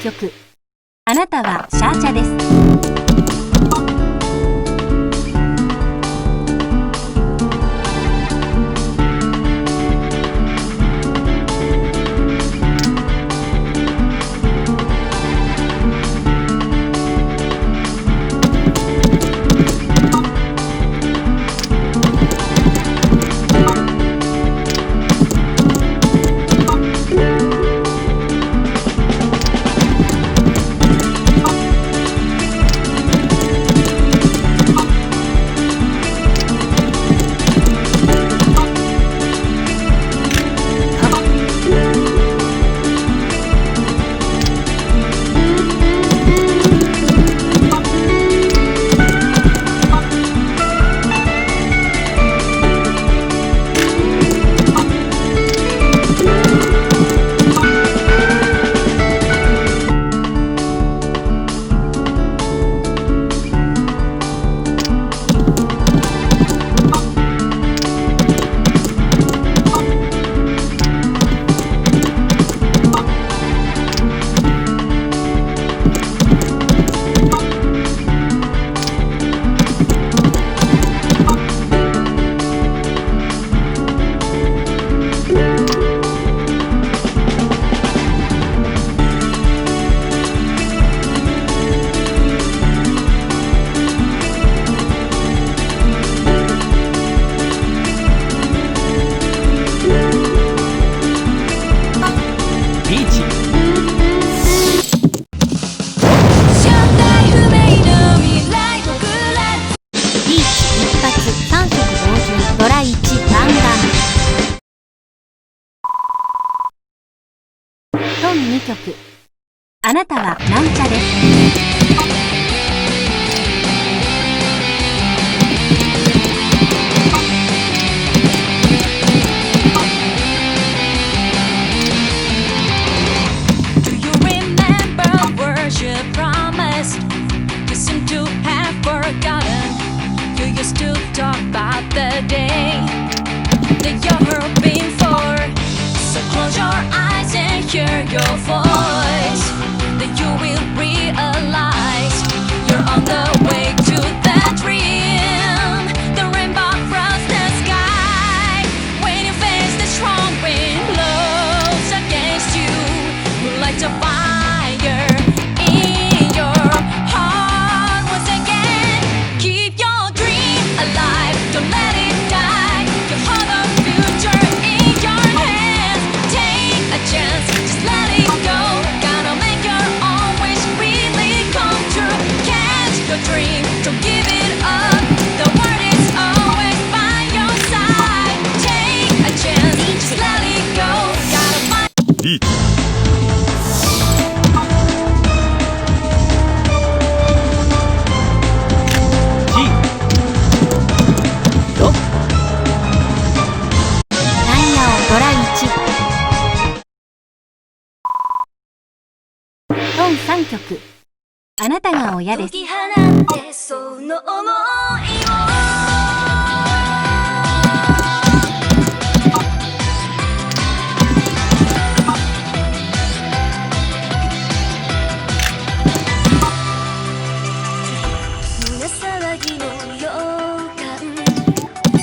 局。あなたはシャーチャです。2局。あなたはなんちゃです。Hear your voice, then you will realize you're on the way to that dream. The rainbow across the sky. When you face the strong wind blows against you, you light a fire in your heart once again. Keep your dream alive, don't let it die. You hold the future in your hands. Take a chance. Dream, don't give it up. The world is always by your side. Take a chance, just let it go. Gotta find. Beat. G. Do. ダイヤをドラ1。トン3局。あなたが親です。その想いを胸騒ぎの予感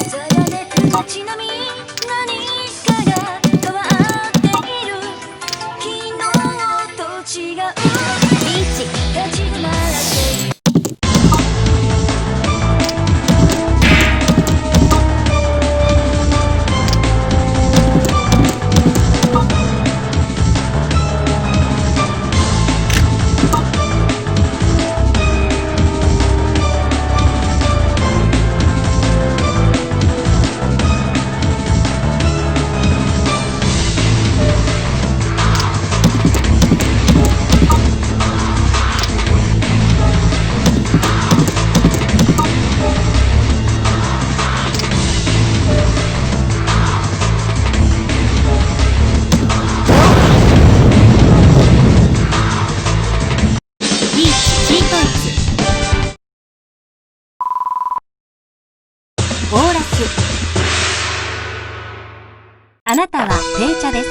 ざらめく街並み何かが変わっている昨日と違うリーチ立ち止まらせるあなたは定茶です。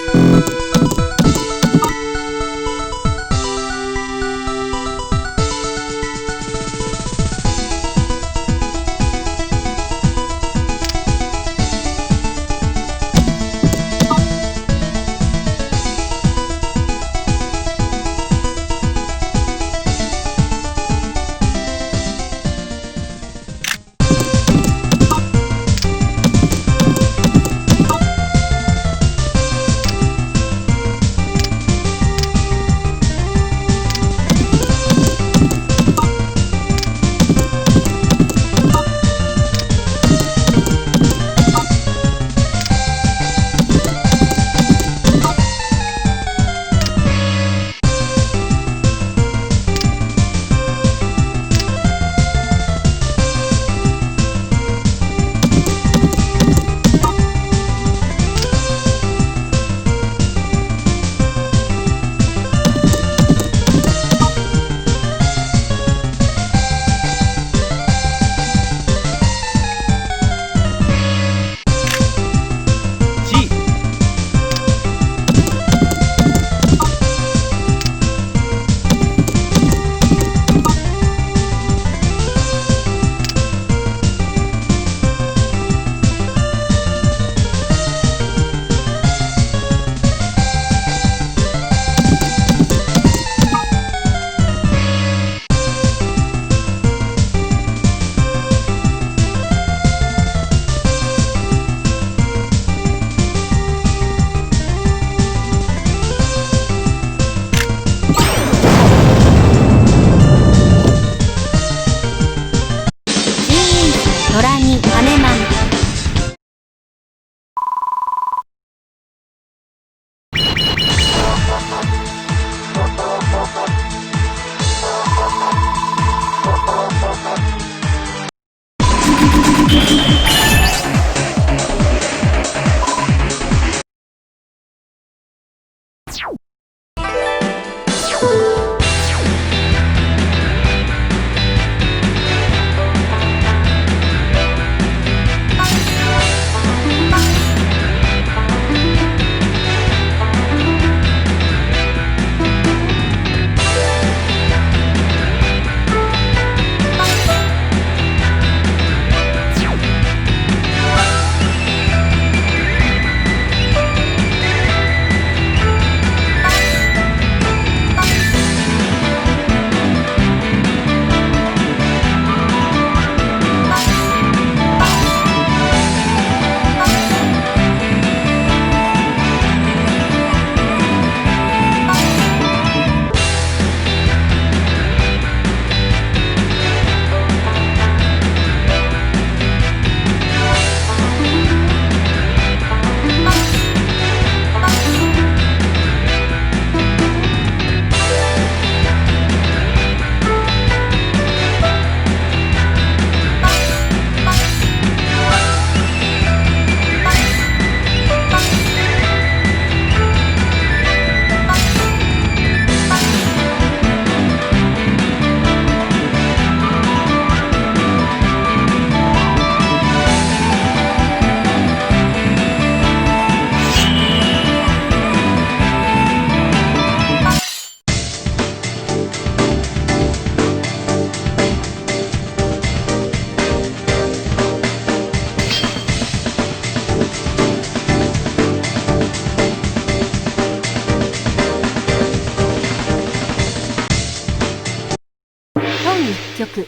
1曲。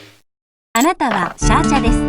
あなたはシャーチャです。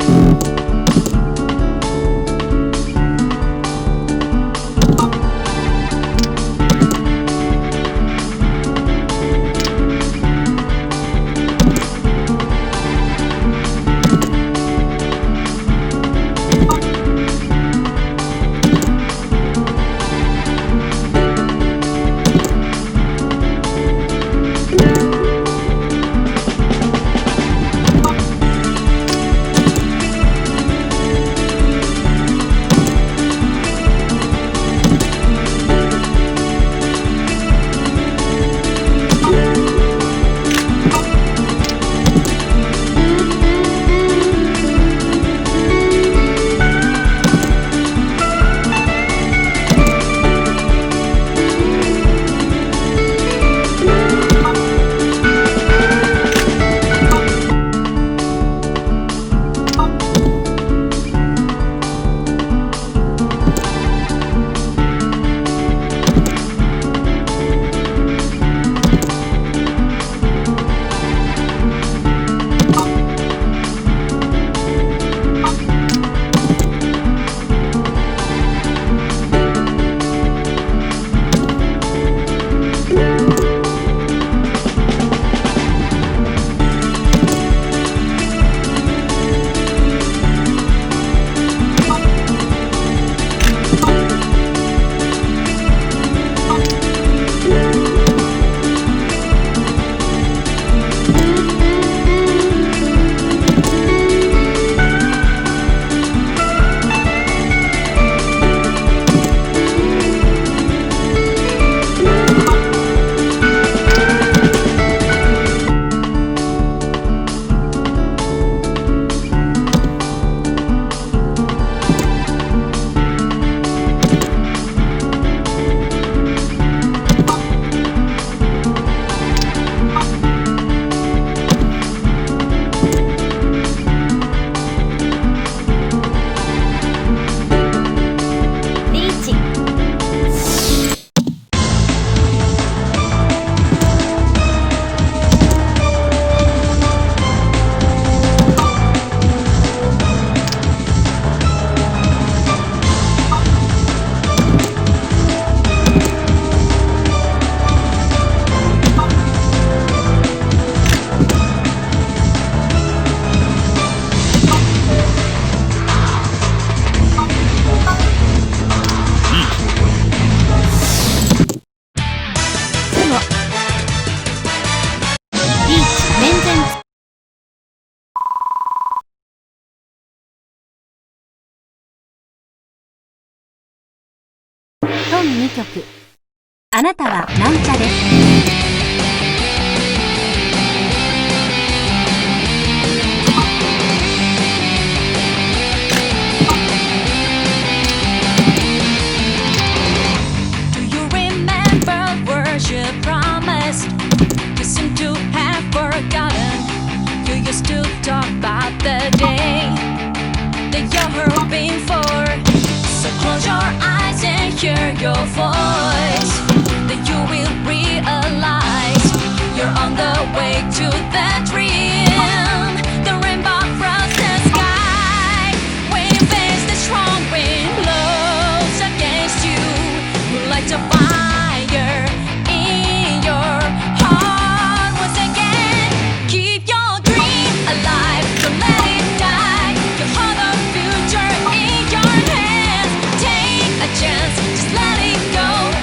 トン2曲。あなたはなんちゃです。Talk about the day that you're hoping for. So close your eyes and hear your voice. Then you will realize you're on the way to that dream. The rainbow across the sky. When you face the strong wind blows against you, you light a fire in your heart once again. Keep your alive, don't let it die. You hold the future in your hands. Take a chance, just let it go.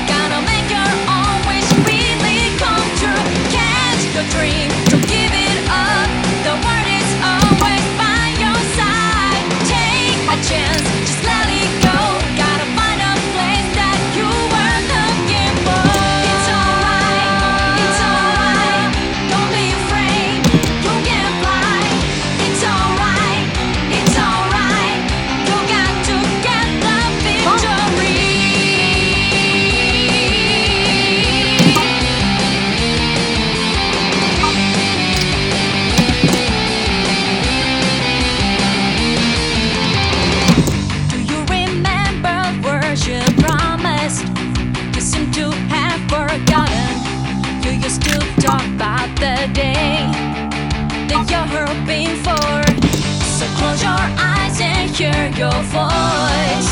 hear your voice,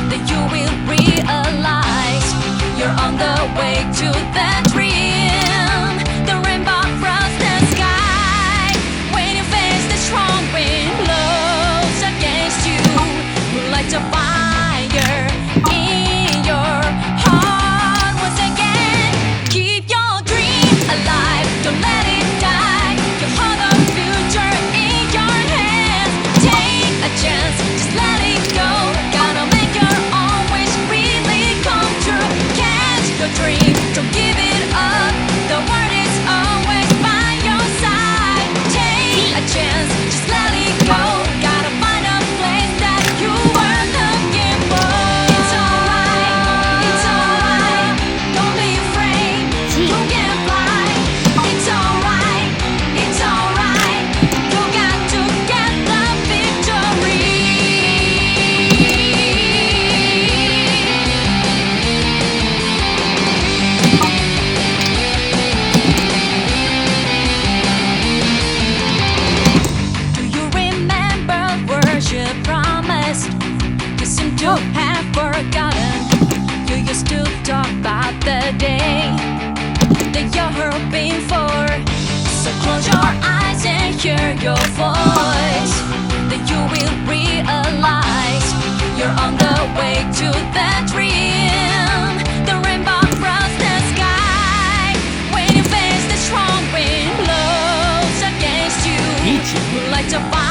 then you will realize you're on the way to that dream. The rainbow across the sky. When you face the strong wind blows against you, light a fire in your heart once again. Keep your dream alive, don't let it die. You hold the future in your hands. Take a chance, just let it go. Gotta make your own wish really come true. Catch your dream, don't give it up. The world is always by your side. Take a chance, just let it go. Gotta find a place that you were looking for. It's alright, don't be afraid. You can fly. It's alright, you got to get the victory. Do you remember words you promised? You seem to have forgotten. You used to talk about the day that you're hoping for. So close your eyes and hear your voice. Then you will realize you're on the way to that dream. The rainbow across the sky. When you face the strong wind blows against you, light a fire.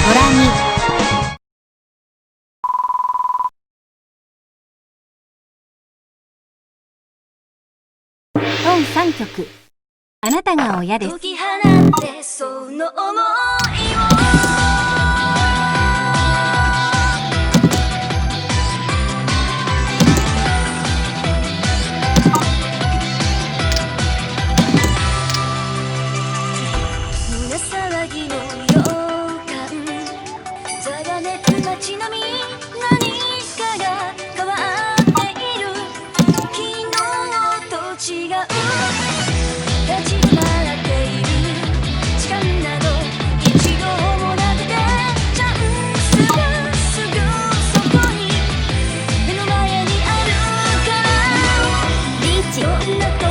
ドラミ本3曲あなたが親です。解き放ってその想いを胸騒ぎの予感ざわめく街並み何かが変わっている昨日と違う立ち止まっている時間など一度もなくてチャンスがすぐそこに目の前にあるからリーチどんな時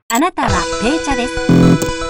あなたはペイ茶です。